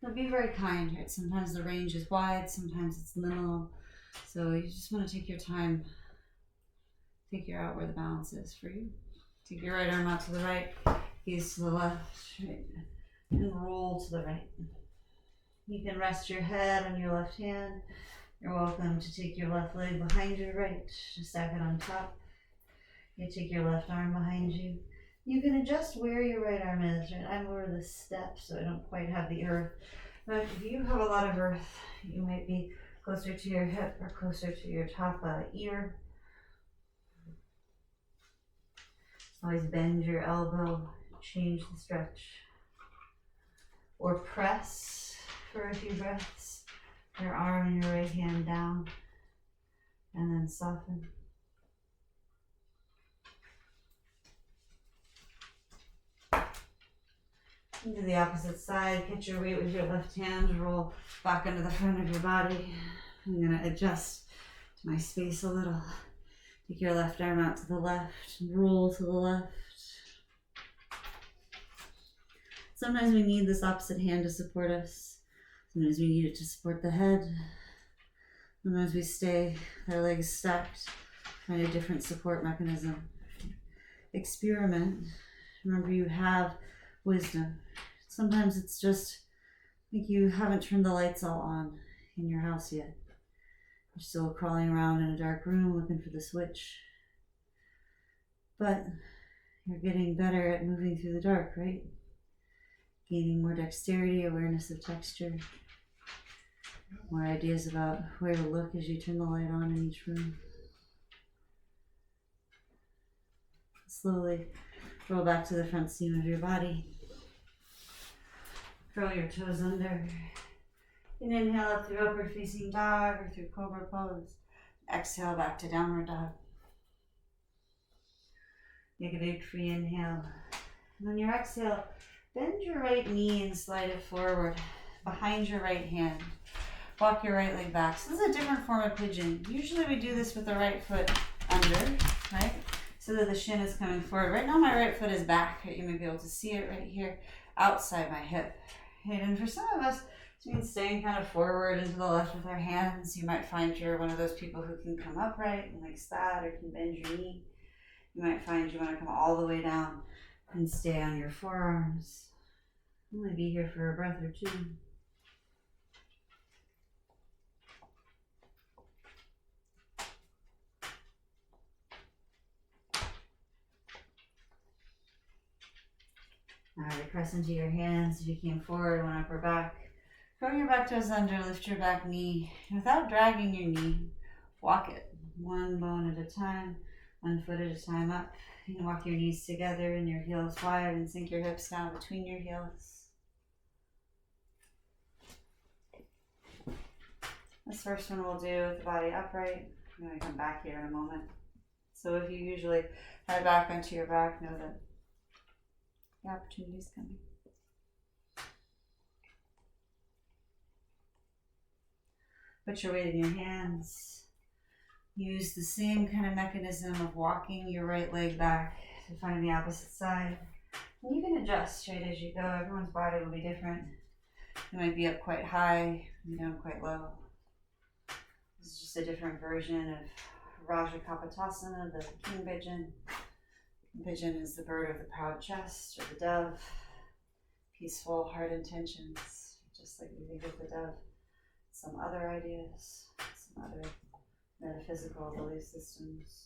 But be very kind, right? Sometimes the range is wide, sometimes it's liminal. So you just want to take your time. Figure out where the balance is for you. Take your right arm out to the right, gaze to the left, right, and roll to the right. You can rest your head on your left hand. You're welcome to take your left leg behind your right, just stack it on top. You take your left arm behind you. You can adjust where your right arm is, right? I'm over the step, so I don't quite have the earth. But if you have a lot of earth, you might be closer to your hip or closer to your top ear. Always bend your elbow, change the stretch. Or press for a few breaths. Your arm and your right hand down, and then soften. Do the opposite side. Catch your weight with your left hand. Roll back into the front of your body. I'm going to adjust my space a little. Take your left arm out to the left. Roll to the left. Sometimes we need this opposite hand to support us. Sometimes we need it to support the head. Sometimes we stay with our legs stacked, find a different support mechanism. Experiment. Remember, you have wisdom. Sometimes it's just like you haven't turned the lights all on in your house yet. You're still crawling around in a dark room looking for the switch. But you're getting better at moving through the dark, right? Gaining more dexterity, awareness of texture, more ideas about where to look as you turn the light on in each room. Slowly roll back to the front seam of your body. Curl your toes under. And inhale up through upward facing dog or through cobra pose. Exhale back to downward dog. Make a big free inhale. And on your exhale, bend your right knee and slide it forward behind your right hand. Walk your right leg back. So this is a different form of pigeon. Usually we do this with the right foot under, right? So that the shin is coming forward. Right now my right foot is back. You may be able to see it right here outside my hip. Right? And for some of us, it means staying kind of forward and to the left with our hands. You might find you're one of those people who can come upright and like that, or can bend your knee. You might find you want to come all the way down and stay on your forearms. Only be here for a breath or two. All right, press into your hands. If you came forward, one upper back. Curl your back toes under, lift your back knee. Without dragging your knee, walk it. One bone at a time, one foot at a time up. You can walk your knees together and your heels wide and sink your hips down between your heels. This first one we'll do with the body upright. I'm going to come back here in a moment. So if you usually head back onto your back, know that the opportunity is coming. Put your weight in your hands. Use the same kind of mechanism of walking your right leg back to find the opposite side. And you can adjust straight as you go. Everyone's body will be different. You might be up quite high, down quite low. This is just a different version of Raja Kapotasana, the king pigeon. Pigeon is the bird of the proud chest, or the dove. Peaceful heart intentions, just like we think of the dove. Some other ideas, some other metaphysical belief systems.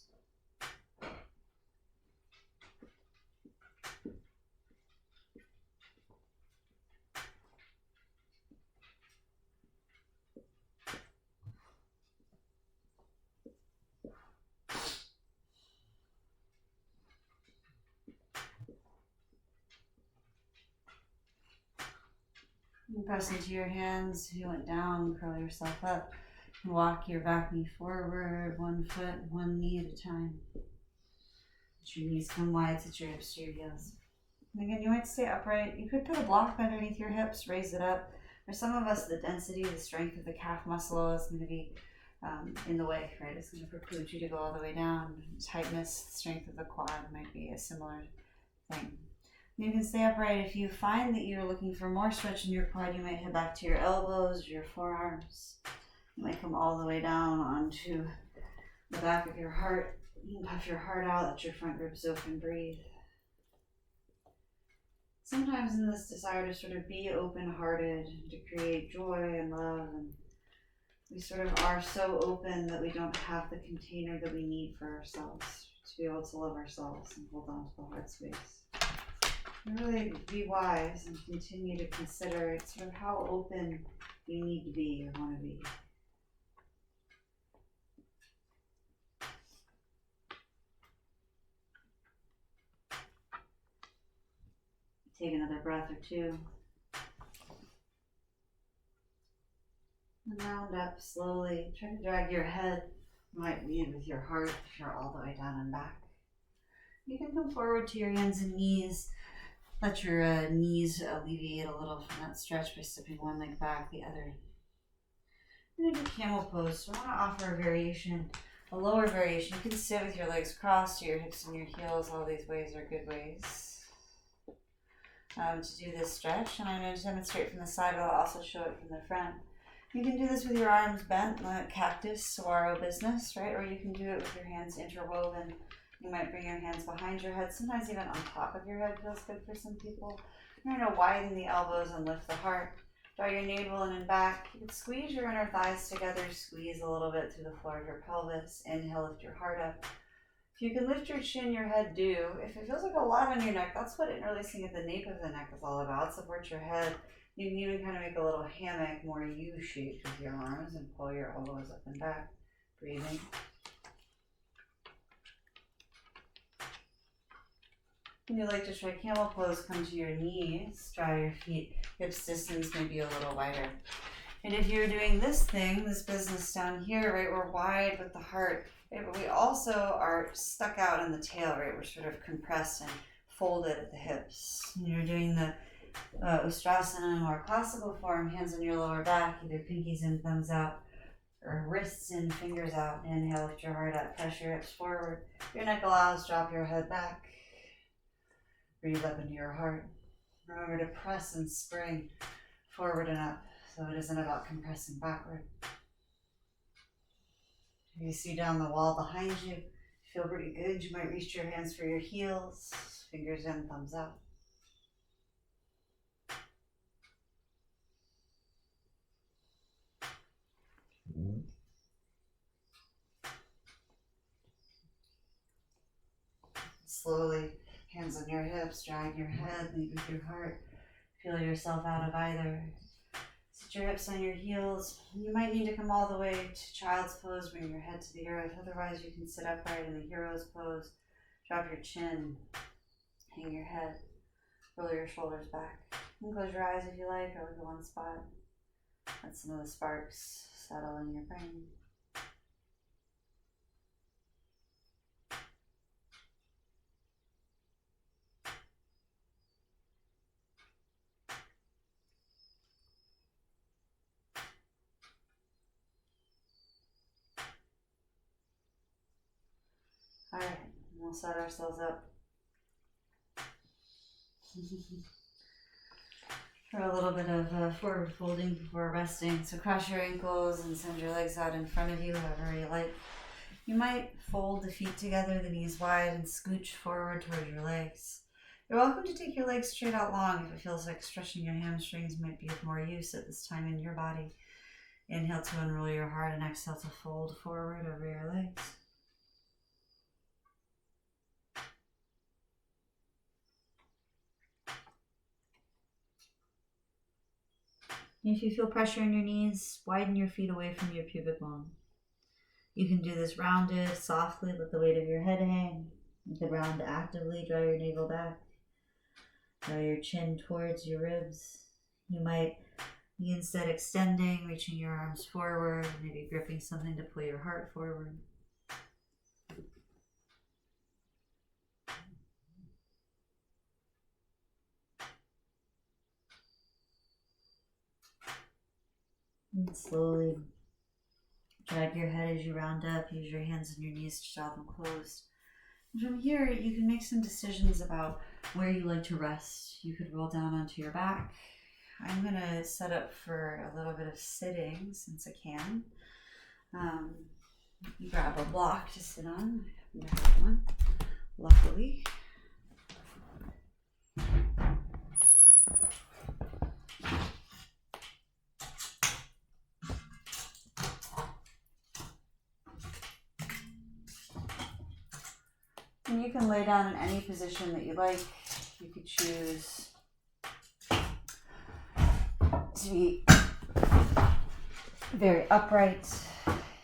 And press into your hands. If you went down, curl yourself up. And walk your back knee forward, 1 foot, 1 knee at a time. Let your knees come wide, sit your hips to your heels. And again, you might stay upright. You could put a block underneath your hips, raise it up. For some of us, the density, the strength of the calf muscle is going to be in the way, right? It's going to preclude you to go all the way down. Tightness, strength of the quad might be a similar thing. You can stay upright. If you find that you're looking for more stretch in your quad, you might head back to your elbows, your forearms. You might come all the way down onto the back of your heart. You can puff your heart out, let your front ribs open, breathe. Sometimes in this desire to sort of be open-hearted, to create joy and love, and we sort of are so open that we don't have the container that we need for ourselves, to be able to love ourselves and hold on to the heart space. And really be wise and continue to consider sort of how open you need to be or want to be. Take another breath or two. And round up slowly. Try to drag your head. You might lead with your heart if you're all the way down and back. You can come forward to your hands and knees. Let your knees alleviate a little from that stretch by stepping one leg back, the other. We're going to do camel pose. So I want to offer a variation, a lower variation. You can sit with your legs crossed, your hips and your heels. All these ways are good ways to do this stretch. And I'm going to demonstrate from the side, but I'll also show it from the front. You can do this with your arms bent, like cactus, saguaro business, right? Or you can do it with your hands interwoven. You might bring your hands behind your head, sometimes even on top of your head feels good for some people. You're going to widen the elbows and lift the heart. Draw your navel in and back. You can squeeze your inner thighs together, squeeze a little bit through the floor of your pelvis. Inhale, lift your heart up. If you can lift your chin, your head, do. If it feels like a lot on your neck, that's what interlacing at the nape of the neck is all about. Support your head. You can even kind of make a little hammock, more U-shaped with your arms, and pull your elbows up and back. Breathing. When you like to try camel pose, come to your knees, draw your feet, hips distance maybe a little wider. And if you're doing this thing, this business down here, right, we're wide with the heart, right, but we also are stuck out in the tail, right, we're sort of compressed and folded at the hips. And you're doing the Ustrasana, more classical form, hands on your lower back, either pinkies in, thumbs out, or wrists in, fingers out. Inhale, lift your heart up, press your hips forward. Your neck allows, drop your head back. Breathe up into your heart. Remember to press and spring forward and up, so it isn't about compressing backward. If you see down the wall behind you, feel pretty good. You might reach your hands for your heels, fingers in, thumbs out. Slowly, hands on your hips, drag your head, lead with your heart. Feel yourself out of either. Sit your hips on your heels. You might need to come all the way to child's pose, bring your head to the earth. Otherwise, you can sit upright in the hero's pose. Drop your chin, hang your head, roll your shoulders back. You can close your eyes if you like, or look at one spot. Let some of the sparks settle in your brain. All right, we'll set ourselves up for a little bit of forward folding before resting. So cross your ankles and send your legs out in front of you, however you like. You might fold the feet together, the knees wide, and scooch forward toward your legs. You're welcome to take your legs straight out long if it feels like stretching your hamstrings might be of more use at this time in your body. Inhale to unroll your heart and exhale to fold forward over your legs. If you feel pressure in your knees, widen your feet away from your pubic bone. You can do this rounded, softly, let the weight of your head hang. You can round actively, draw your navel back. Draw your chin towards your ribs. You might be instead extending, reaching your arms forward, maybe gripping something to pull your heart forward. And slowly drag your head as you round up. Use your hands and your knees to draw them closed. And from here, you can make some decisions about where you like to rest. You could roll down onto your back. I'm going to set up for a little bit of sitting since I can. You grab a block to sit on. I happen to have one, luckily. And you can lay down in any position that you like. You could choose to be very upright.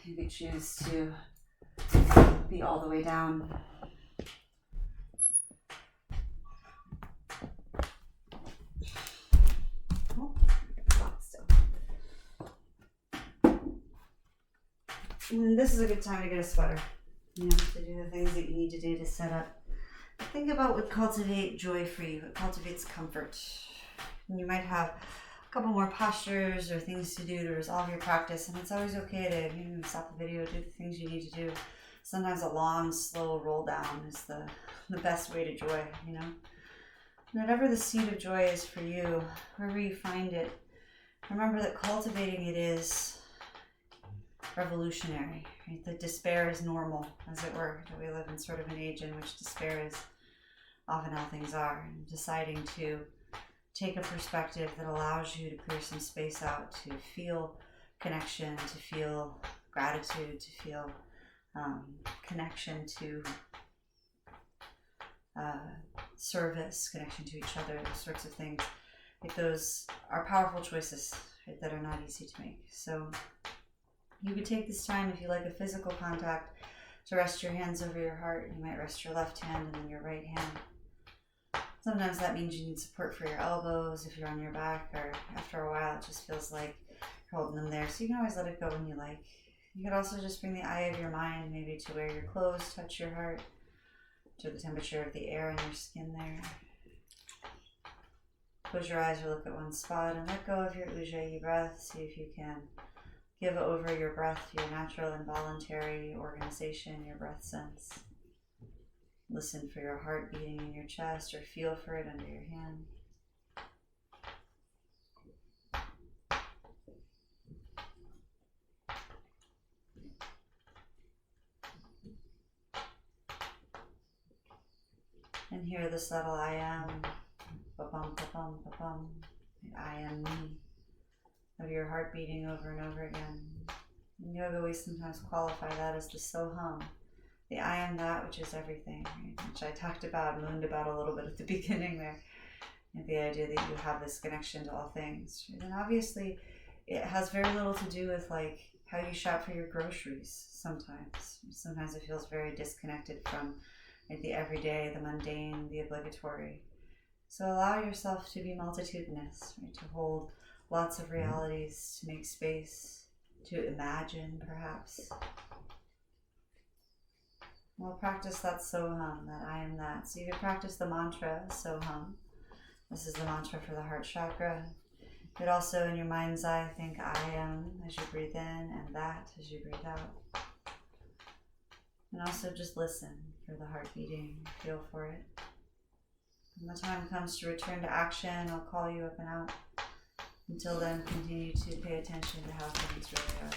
You could choose to be all the way down. And this is a good time to get a sweater. You know, to do the things that you need to do to set up. Think about what cultivate joy for you, what cultivates comfort. And you might have a couple more postures or things to do to resolve your practice, and it's always okay to stop the video, do the things you need to do. Sometimes a long, slow roll down is the best way to joy, you know. And whatever the seed of joy is for you, wherever you find it, remember that cultivating it is revolutionary, right? That despair is normal, as it were. That we live in sort of an age in which despair is often how things are. And deciding to take a perspective that allows you to clear some space out to feel connection, to feel gratitude, to feel connection to service, connection to each other, those sorts of things. Like those are powerful choices, right, that are not easy to make. So you could take this time, if you like a physical contact, to rest your hands over your heart. You might rest your left hand and then your right hand. Sometimes that means you need support for your elbows if you're on your back, or after a while it just feels like you're holding them there. So you can always let it go when you like. You could also just bring the eye of your mind maybe to where your clothes touch your heart, to the temperature of the air in your skin there. Close your eyes or look at one spot and let go of your ujjayi breath. See if you can give over your breath to your natural and voluntary organization, your breath sense. Listen for your heart beating in your chest or feel for it under your hand. And hear the subtle I am, ba-bum, ba-bum, ba-bum. I am me, of your heart beating over and over again. In yoga, we sometimes qualify that as the soham, the I am that which is everything, right? Which I talked about, mooned about a little bit at the beginning there. And the idea that you have this connection to all things. And obviously, it has very little to do with like how you shop for your groceries sometimes. Sometimes it feels very disconnected from like, the everyday, the mundane, the obligatory. So allow yourself to be multitudinous, right? To hold lots of realities to make space, to imagine perhaps. We'll practice that soham, that I am that. So you can practice the mantra soham. This is the mantra for the heart chakra. But also in your mind's eye, think I am as you breathe in and that as you breathe out. And also just listen for the heart beating, feel for it. When the time comes to return to action, I'll call you up and out. Until then, continue to pay attention to how things really are.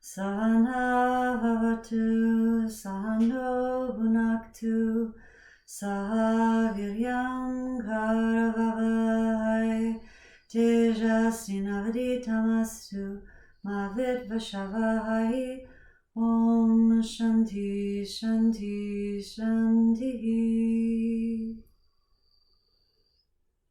Sahana bhavatu, sahano bhunaktu, sahaviryam karavavai, tejasvinavaditamastu, ma vidvashavai, om shanti shanti shanti.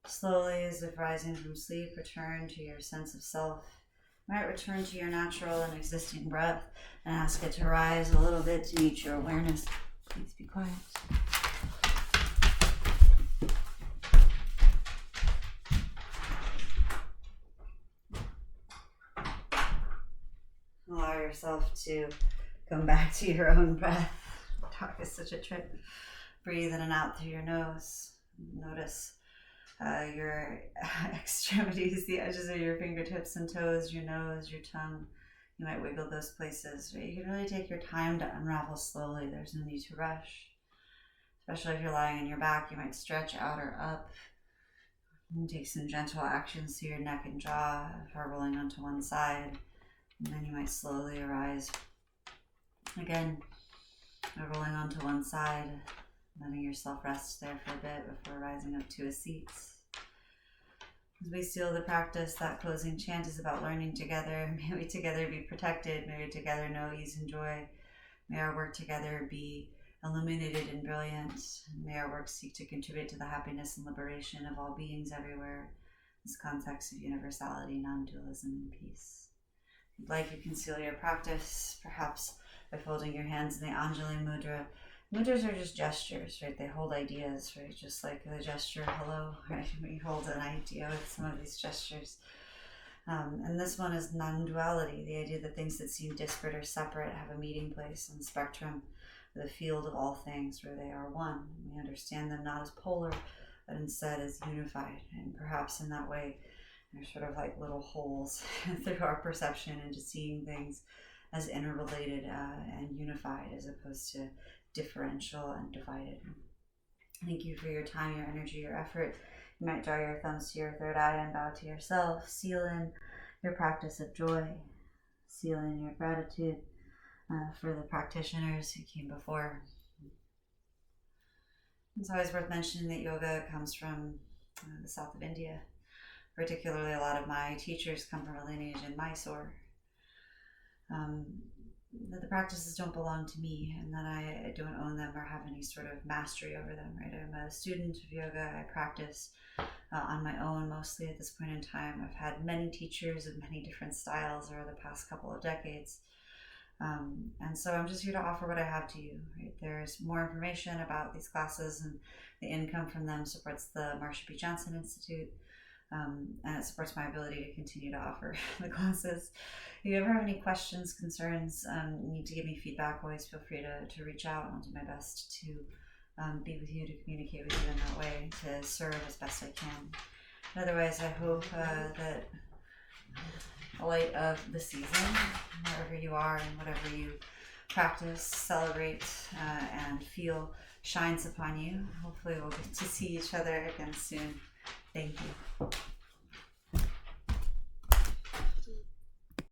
Slowly, as if rising from sleep, return to your sense of self. Might return to your natural and existing breath and ask it to rise a little bit to meet your awareness. Please be quiet. yourself to come back to your own breath. Talk is such a trip. Breathe in and out through your nose. Notice your extremities, the edges of your fingertips and toes, your nose, your tongue. You might wiggle those places. Right? You can really take your time to unravel slowly. There's no need to rush. Especially if you're lying on your back, you might stretch out or up. And take some gentle actions to your neck and jaw, rolling onto one side. And then you might slowly arise. Again, rolling onto one side, letting yourself rest there for a bit before rising up to a seat. As we seal the practice, that closing chant is about learning together. May we together be protected. May we together know ease and joy. May our work together be illuminated and brilliant. May our work seek to contribute to the happiness and liberation of all beings everywhere. This context of universality, non-dualism, and peace. If you'd like, you can seal your practice, perhaps by folding your hands in the Anjali Mudra. Mudras are just gestures, right? They hold ideas, right? Just like the gesture hello, right? We hold an idea with some of these gestures. And this one is non-duality, the idea that things that seem disparate or separate have a meeting place on the spectrum, the field of all things where they are one. We understand them not as polar, but instead as unified. And perhaps in that way, they're sort of like little holes through our perception into seeing things as interrelated and unified, as opposed to differential and divided. Thank you for your time, your energy, your effort. You might draw your thumbs to your third eye and bow to yourself. Seal in your practice of joy. Seal in your gratitude for the practitioners who came before. It's always worth mentioning that yoga comes from the south of India. Particularly, a lot of my teachers come from a lineage in Mysore. That the practices don't belong to me, and that I don't own them or have any sort of mastery over them, right? I'm a student of yoga. I practice on my own mostly at this point in time. I've had many teachers of many different styles over the past couple of decades. And so I'm just here to offer what I have to you, right? There's more information about these classes, and the income from them supports the Marsha P. Johnson Institute. And it supports my ability to continue to offer the classes. If you ever have any questions, concerns, need to give me feedback, always feel free to reach out, and I'll do my best to be with you, to communicate with you in that way, to serve as best I can. Otherwise, I hope that the light of the season, wherever you are and whatever you practice, celebrate, and feel shines upon you. Hopefully we'll get to see each other again soon. Thank you.